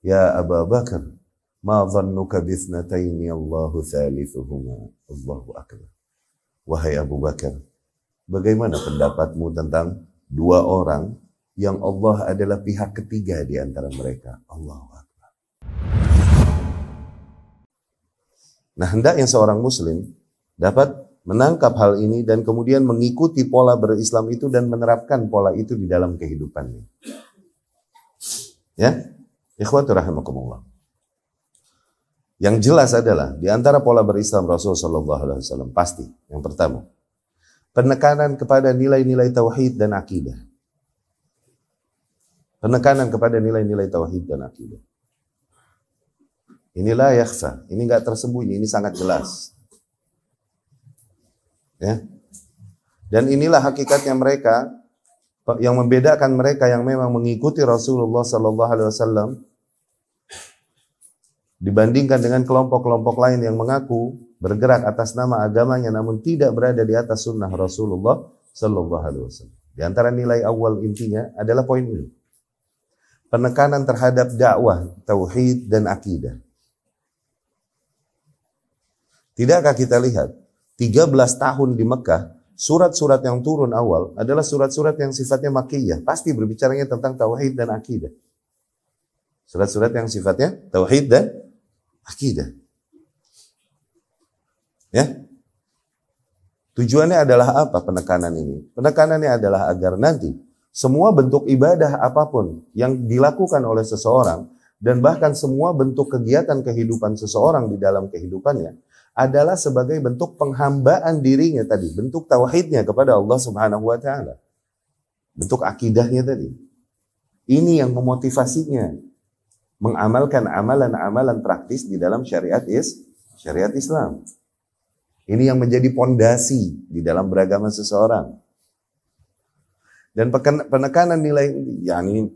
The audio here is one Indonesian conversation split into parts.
Ya Abu Bakar, ma dhannuka bithnataini Allahu thalithuhuma. Allahu akbar. Wahai Abu Bakar, bagaimana pendapatmu tentang dua orang yang Allah adalah pihak ketiga di antara mereka? Allahu akbar. Nah, hendaknya seorang muslim dapat menangkap hal ini dan kemudian mengikuti pola berislam itu dan menerapkan pola itu di dalam kehidupannya. Ya, ikhwatu rahimakumullah. Yang jelas adalah di antara pola berislam Rasul sallallahu alaihi wasallam pasti yang pertama, penekanan kepada nilai-nilai tauhid dan akidah. Penekanan kepada nilai-nilai tauhid dan akidah. Inilah yakhfa, ini enggak tersembunyi, ini sangat jelas. Ya. Dan inilah hakikatnya mereka, yang membedakan mereka yang memang mengikuti Rasulullah sallallahu alaihi wasallam dibandingkan dengan kelompok-kelompok lain yang mengaku bergerak atas nama agamanya namun tidak berada di atas sunnah Rasulullah sallallahu alaihi wasallam. Di antara nilai awal intinya adalah poin ini. Penekanan terhadap dakwah, tauhid dan akidah. Tidakkah kita lihat 13 tahun di Mekah, surat-surat yang turun awal adalah surat-surat yang sifatnya makkiyah, pasti berbicaranya tentang tauhid dan akidah. Surat-surat yang sifatnya tauhid dan akidah. Ya. Tujuannya adalah apa penekanan ini? Penekanannya adalah agar nanti semua bentuk ibadah apapun yang dilakukan oleh seseorang dan bahkan semua bentuk kegiatan kehidupan seseorang di dalam kehidupannya adalah sebagai bentuk penghambaan dirinya tadi, bentuk tauhidnya kepada Allah Subhanahu wa taala. Bentuk akidahnya tadi. Ini yang memotivasinya mengamalkan amalan-amalan praktis di dalam syariat Islam. Ini yang menjadi pondasi di dalam beragama seseorang. Dan penekanan nilai yakni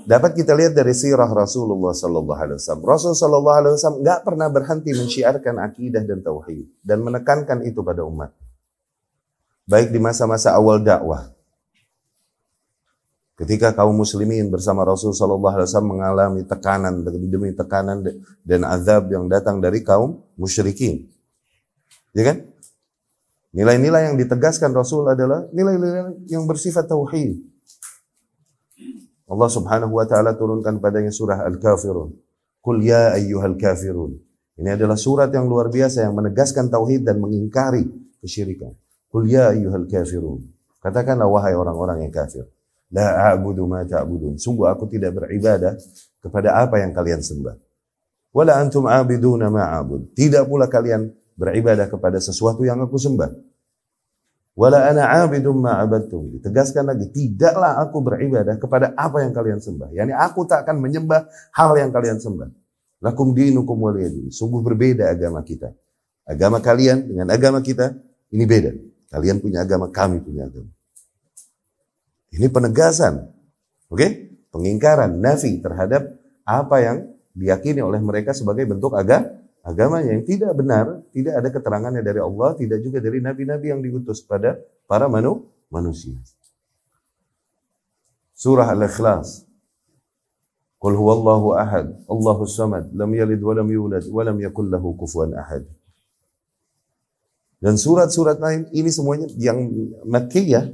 dapat kita lihat dari sirah Rasulullah sallallahu alaihi wasallam. Rasul sallallahu alaihi wasallam enggak pernah berhenti menyiarkan akidah dan tauhid dan menekankan itu pada umat. Baik di masa-masa awal dakwah, ketika kaum muslimin bersama Rasul sallallahu alaihi wasallam mengalami tekanan demi tekanan dan azab yang datang dari kaum musyrikin. Ya kan? Nilai-nilai yang ditegaskan Rasul adalah nilai-nilai yang bersifat tauhid. Allah Subhanahu wa taala turunkan padanya surah Al-Kafirun. Qul ya ayyuhal kafirun. Ini adalah surat yang luar biasa yang menegaskan tauhid dan mengingkari kesyirikan. Qul ya ayyuhal kafirun. Katakanlah wahai orang-orang yang kafir. La a'budu ma ta'budun. Sungguh aku tidak beribadah kepada apa yang kalian sembah. Wala antum 'abiduna ma a'bud. Tidak pula kalian beribadah kepada sesuatu yang aku sembah. Wala ana 'abidum ma 'abadtum. Ditegaskan lagi, tidaklah aku beribadah kepada apa yang kalian sembah. Yani aku tak akan menyembah hal yang kalian sembah. Lakum dinukum waliyadin. Sungguh berbeda agama kita. Agama kalian dengan agama kita ini beda. Kalian punya agama, kami punya agama. Ini penegasan. Oke? Pengingkaran, nafi terhadap apa yang diyakini oleh mereka sebagai bentuk agamanya yang tidak benar, tidak ada keterangannya dari Allah, tidak juga dari nabi-nabi yang diutus pada para manusia. Surah Al-Ikhlas. Qul huwallahu ahad, Allahus samad, lam yalid wa lam yulad wa lam yakul lahu kufuwan ahad. Dan surat-surat lain ini semuanya yang makkiyah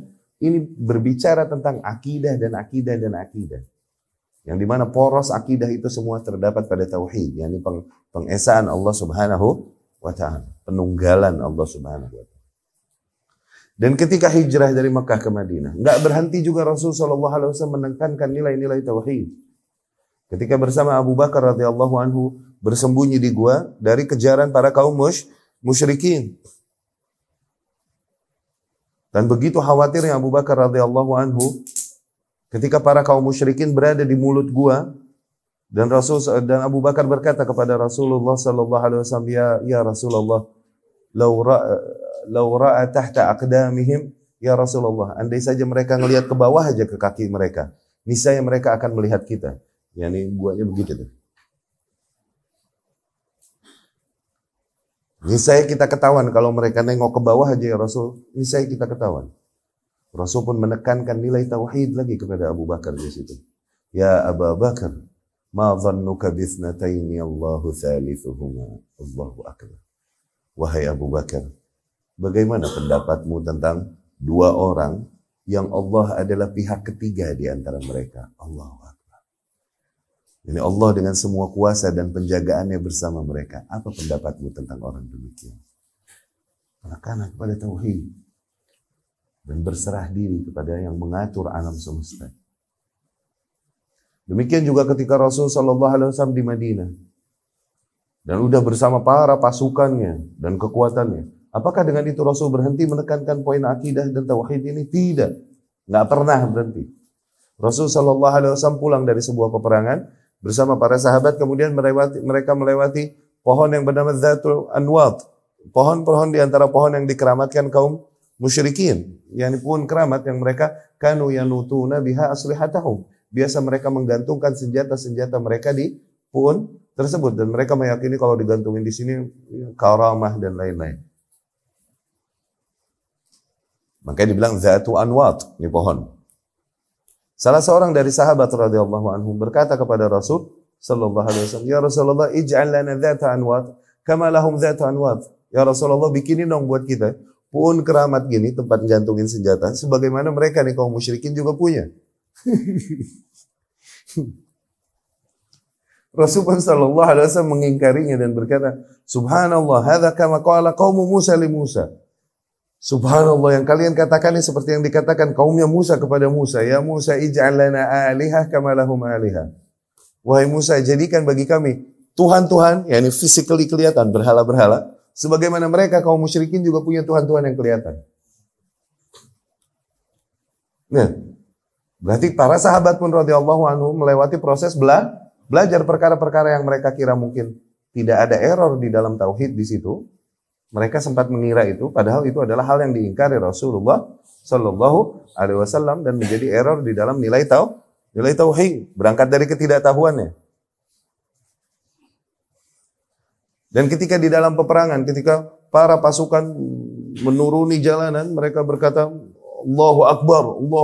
ini berbicara tentang akidah dan akidah dan akidah. Yang dimana poros akidah itu semua terdapat pada tauhid, yakni pengesaan Allah Subhanahu wa taala, penunggalan Allah Subhanahu wa taala. Dan ketika hijrah dari Mekah ke Madinah, enggak berhenti juga Rasul sallallahu alaihi wasallam menekankan nilai-nilai tauhid. Ketika bersama Abu Bakar radhiyallahu anhu bersembunyi di gua dari kejaran para kaum musyrikin. Dan begitu khawatirnya Abu Bakar radhiyallahu anhu ketika para kaum musyrikin berada di mulut gua dan Abu Bakar berkata kepada Rasulullah sallallahu alaihi wasallam, ya Rasulullah, law ra'a tahta aqdamihim, ya Rasulullah, andai saja mereka ngelihat ke bawah aja ke kaki mereka, niscaya mereka akan melihat kita. Yani guanya begitu tuh. Niscaya kita ketahuan kalau mereka nengok ke bawah aja ya Rasul, niscaya kita ketahuan. Rasul pun menekankan nilai tauhid lagi kepada Abu Bakar di situ. Ya Abu Bakar, Ma dhannuka bithnataini Allahu thalithuhuma. Allahu akbar. Wahai Abu Bakar, bagaimana pendapatmu tentang dua orang yang Allah adalah pihak ketiga di antara mereka? Allahu akbar. Ini Allah dengan semua kuasa dan penjagaannya bersama mereka. Apa pendapatmu tentang orang demikian? Menekankan kepada tauhid dan berserah diri kepada yang mengatur alam semesta. Demikian juga ketika Rasul sallallahu alaihi wasallam di Madinah dan udah bersama para pasukannya dan kekuatannya. Apakah dengan itu Rasul berhenti menekankan poin akidah dan tauhid ini? Tidak. Nggak pernah berhenti. Rasul sallallahu alaihi wasallam pulang dari sebuah peperangan bersama para sahabat, kemudian mereka melewati pohon yang bernama Zatul Anwat. Pohon-pohon di antara pohon yang dikeramatkan kaum musyrikin. Yang pun keramat yang mereka kanu yanutuna biha aslihatahum. Biasa mereka menggantungkan senjata-senjata mereka di pohon tersebut. Dan mereka meyakini kalau digantungin di sini karamah dan lain-lain. Makanya dibilang Zatu Anwat, ini pohon. Salah seorang dari sahabat radhiyallahu anhum berkata kepada Rasul sallallahu alaihi wasallam, "Ya Rasulullah, ij'al lana Zata Anwat kama lahum Zatu Anwat." Ya Rasulullah, bikinin dong buat kita pohon keramat gini, tempat gantungin senjata, sebagaimana mereka nih kaum musyrikin juga punya. Rasulullah sallallahu alaihi wasallam mengingkarinya dan berkata, "Subhanallah, hadza kama qala qaum Musa li Musa." Subhanallah, yang kalian katakan ini seperti yang dikatakan kaumnya Musa kepada Musa. Ya Musa, ij'al lana alihah kama lahum alihah. Wahai Musa, jadikan bagi kami Tuhan-Tuhan, yakni physically kelihatan, berhala-berhala, sebagaimana mereka kaum musyrikin juga punya Tuhan-Tuhan yang kelihatan. Nah, berarti para sahabat pun radhiyallahu anhum melewati proses belajar perkara-perkara yang mereka kira mungkin tidak ada error di dalam tauhid di situ. Mereka sempat mengira itu, padahal itu adalah hal yang diingkari Rasulullah Sallallahu Alaihi Wasallam dan menjadi error di dalam nilai tauhid, berangkat dari ketidaktahuannya. Dan ketika di dalam peperangan, ketika para pasukan menuruni jalanan, mereka berkata Allahu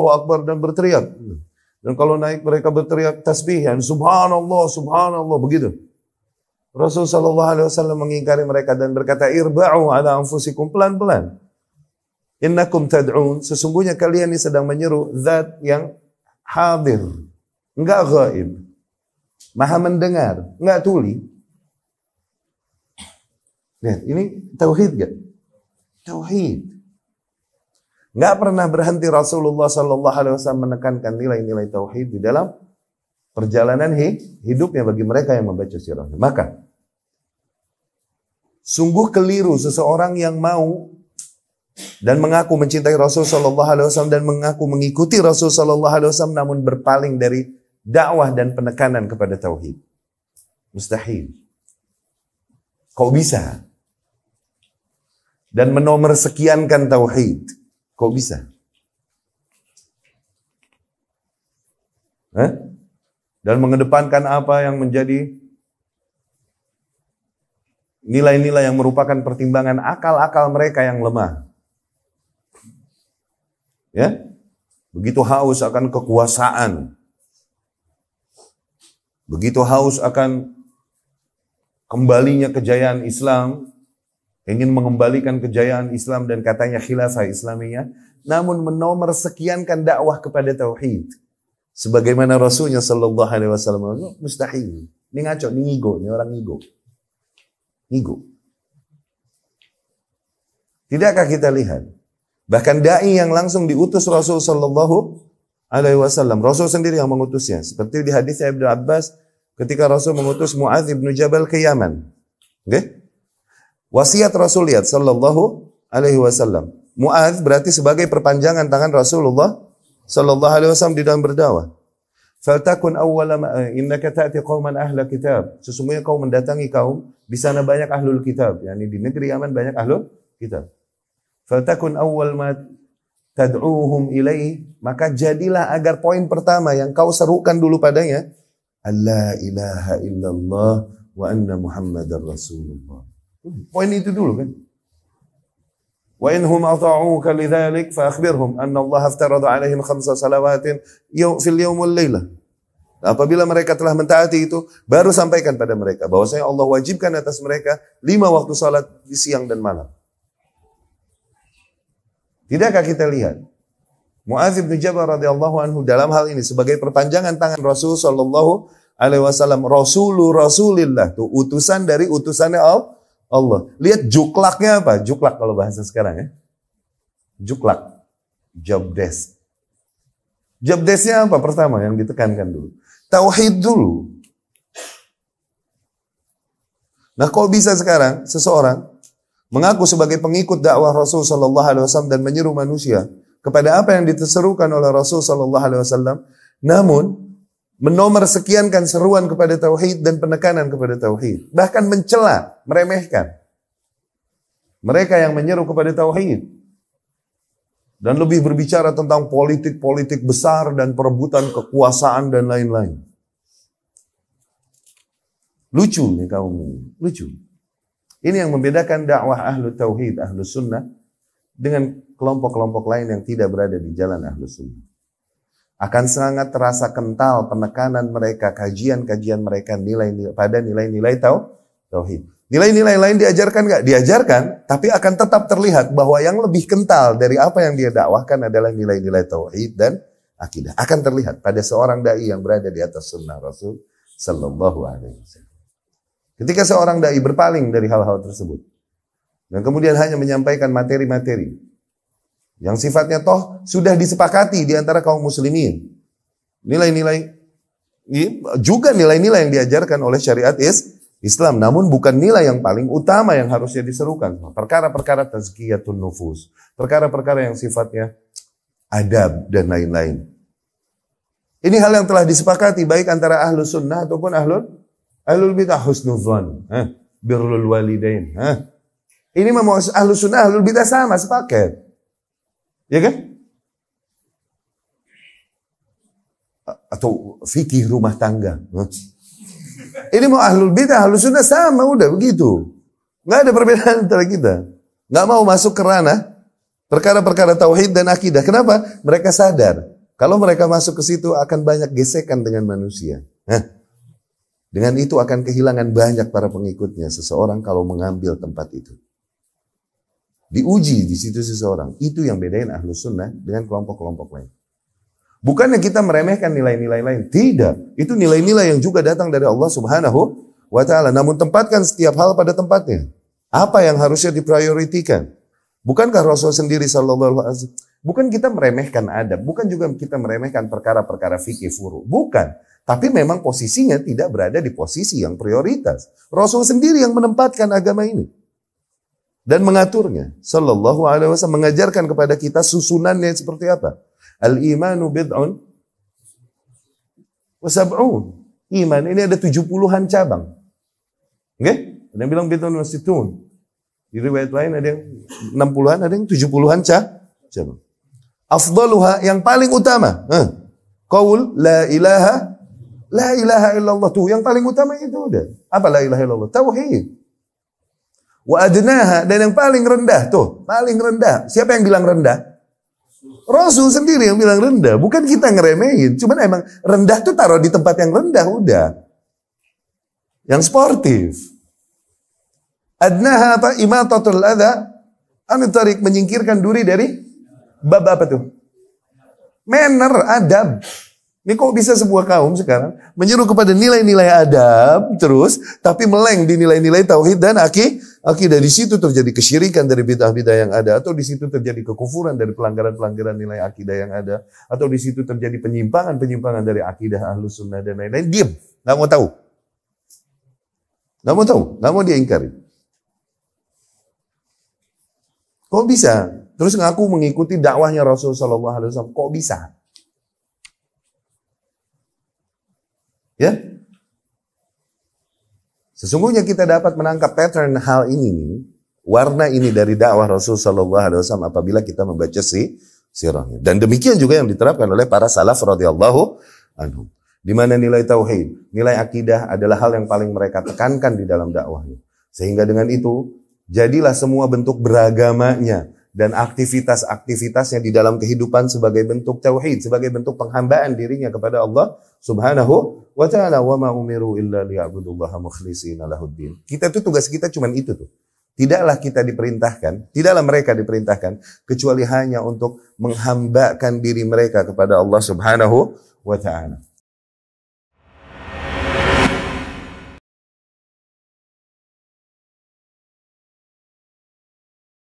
Akbar dan berteriak. Dan kalau naik mereka berteriak tasbihan, Subhanallah, Subhanallah, begitu. Rasulullah sallallahu alaihi wasallam mengingkari mereka dan berkata, "Irba'u ala anfusikum, pelan-pelan. Innakum tad'un, sesungguhnya kalian ini sedang menyeru zat yang hadir, enggak ghaib. Maha mendengar, enggak tuli." Nah, ini tauhid enggak? Tauhid. Enggak pernah berhenti Rasulullah sallallahu alaihi wasallam menekankan nilai-nilai tauhid di dalam perjalanan hidupnya bagi mereka yang membaca sirahnya. Maka sungguh keliru seseorang yang mau dan mengaku mencintai Rasul sallallahu alaihi wasallam dan mengaku mengikuti Rasul sallallahu alaihi wasallam namun berpaling dari dakwah dan penekanan kepada tauhid. Mustahil. Kau bisa? Dan menomor sekiankan tauhid. Kau bisa? Dan mengedepankan apa yang menjadi nilai-nilai yang merupakan pertimbangan akal-akal mereka yang lemah. Ya, begitu haus akan kekuasaan, begitu haus akan kembalinya kejayaan Islam, ingin mengembalikan kejayaan Islam dan katanya khilafah Islamiyah, namun menomor sekiankan dakwah kepada tauhid. Sebagaimana Rasulnya sallallahu alaihi wasallam, mustahil. Ini ngaco, ini ngigo, ini orang ngigo. Ngigo. Tidakkah kita lihat? Bahkan dai yang langsung diutus Rasul sallallahu alaihi wasallam, Rasul sendiri yang mengutusnya. Seperti di hadis Ibnu Abbas ketika Rasul mengutus Muadz bin Jabal ke Yaman. Okay? Wasiat Rasul lihat sallallahu alaihi wasallam. Muadz berarti sebagai perpanjangan tangan Rasulullah sallallahu alaihi wasallam di dalam berdakwah. Faltakun awwala innaka ta'ti qauman ahla kitab. Sesungguhnya kau mendatangi kaum di sana banyak ahlul kitab, yakni di negeri Yaman banyak ahlul kitab. Faltakun awwal ma tad'uuhum ilaih, maka jadilah agar poin pertama yang kau serukan dulu padanya, alla ilaha illallah wa anna muhammadar rasulullah. Poin itu dulu kan. Wa inhum ata'uka lidzalik fa akhbirhum anna Allah aftarada 'alaihim 5 salawatin fil yawm wal lailah. Apabila mereka telah mentaati itu, baru sampaikan pada mereka bahwasanya Allah wajibkan atas mereka 5 waktu salat di siang dan malam. Tidakkah kita lihat Mu'adz bin Jabal radhiyallahu anhu dalam hal ini sebagai perpanjangan tangan Rasul sallallahu alaihi wasallam, Rasulillah, tuh utusan dari utusannya Allah. Lihat juklaknya apa? Juklak kalau bahasa sekarang ya. Juklak, job desk. Job desk-nya apa pertama yang ditekankan dulu? Tauhid dulu. Nah, kok bisa sekarang seseorang mengaku sebagai pengikut dakwah Rasul sallallahu alaihi wasallam dan menyeru manusia kepada apa yang diserukan oleh Rasul sallallahu alaihi wasallam, namun menomor sekiankan seruan kepada tauhid dan penekanan kepada tauhid, bahkan mencela, meremehkan mereka yang menyeru kepada tauhid dan lebih berbicara tentang politik-politik besar dan perebutan kekuasaan dan lain-lain. Lucu nih kaum ini, lucu. Ini yang membedakan dakwah ahlu tauhid, ahlu sunnah dengan kelompok-kelompok lain yang tidak berada di jalan ahlu sunnah. Akan sangat terasa kental penekanan mereka, kajian-kajian mereka pada nilai-nilai tauhid. Nilai-nilai lain diajarkan nggak? Diajarkan, tapi akan tetap terlihat bahwa yang lebih kental dari apa yang dia dakwahkan adalah nilai-nilai tauhid dan akidah. Akan terlihat pada seorang dai yang berada di atas sunnah Rasul sallallahu alaihi wasallam. Ketika seorang dai berpaling dari hal-hal tersebut dan kemudian hanya menyampaikan materi-materi yang sifatnya toh sudah disepakati di antara kaum muslimin, nilai-nilai juga nilai-nilai yang diajarkan oleh syariat Islam, namun bukan nilai yang paling utama yang harusnya diserukan. Perkara-perkara tazkiyatun nufus, perkara-perkara yang sifatnya adab dan lain-lain. Ini hal yang telah disepakati baik antara ahlu sunnah ataupun ahlul bidah. Husnudzan, birrul walidain. Ini memang ahlu sunnah, ahlul bidah sama sepaket, ya kan? Atau fikih rumah tangga. Ini mau ahlul bidah, ahlus sunnah sama, udah begitu. Nggak ada perbedaan antara kita. Nggak mau masuk ke ranah perkara-perkara tauhid dan akidah. Kenapa? Mereka sadar kalau mereka masuk ke situ akan banyak gesekan dengan manusia. Dengan itu akan kehilangan banyak para pengikutnya seseorang kalau mengambil tempat itu. Diuji di situ seseorang. Itu yang bedain ahlus sunnah dengan kelompok-kelompok lain. Bukannya kita meremehkan nilai-nilai lain. Tidak. Itu nilai-nilai yang juga datang dari Allah subhanahu wa ta'ala. Namun tempatkan setiap hal pada tempatnya. Apa yang harusnya diprioritikan? Bukankah Rasul sendiri sallallahu alaihi wasallam? Bukan kita meremehkan adab. Bukan juga kita meremehkan perkara-perkara fikih furu. Bukan. Tapi memang posisinya tidak berada di posisi yang prioritas. Rasul sendiri yang menempatkan agama ini. Dan mengaturnya. Sallallahu alaihi wasallam mengajarkan kepada kita susunannya seperti apa. Al-imanu bid'un wa sab'un. Iman ini ada 70-an cabang. Oke? Ada yang bilang bid'un wa sittun. Di riwayat lain ada yang 60-an, ada yang 70-an cabang. Afdaluha yang paling utama. Qaul la ilaha illallah. Tuh yang paling utama itu udah. Apa la ilaha illallah? Tauhid. Wa adnaha dan yang paling rendah tuh, paling rendah. Siapa yang bilang rendah? Rasul sendiri yang bilang rendah, bukan kita ngeremehin. Cuman emang rendah tuh taruh di tempat yang rendah udah. Yang sportif. Adnaha apa? Imatatul adha an tariq, menyingkirkan duri dari bab apa tuh? Manner, adab. Ini kok bisa sebuah kaum sekarang menyeru kepada nilai-nilai adab terus, tapi meleng di nilai-nilai tauhid dan akidah. Di situ terjadi kesyirikan dari bidah-bidah yang ada, atau di situ terjadi kekufuran dari pelanggaran-pelanggaran nilai akidah yang ada, atau di situ terjadi penyimpangan-penyimpangan dari akidah ahlus sunnah dan lain-lain. Diam, nggak mau tahu, nggak mau dia ingkari. Kok bisa? Terus ngaku mengikuti dakwahnya Rasul sallallahu alaihi wasallam. Kok bisa? Ya, sesungguhnya kita dapat menangkap pattern hal ini nih, warna ini dari dakwah Rasul sallallahu alaihi wasallam apabila kita membaca sirahnya. Dan demikian juga yang diterapkan oleh para salaf radhiyallahu anhum. Di mana nilai tauhid, nilai akidah adalah hal yang paling mereka tekankan di dalam dakwahnya. Sehingga dengan itu, jadilah semua bentuk beragamanya dan aktivitas-aktivitasnya di dalam kehidupan sebagai bentuk tauhid, sebagai bentuk penghambaan dirinya kepada Allah Subhanahu wa ta'ala. Wa ma umiru illa liya'budullaha mukhlishina lahuddin. Kita tuh tugas kita cuman itu tuh. Tidaklah kita diperintahkan, tidaklah mereka diperintahkan kecuali hanya untuk menghambakan diri mereka kepada Allah Subhanahu wa ta'ala.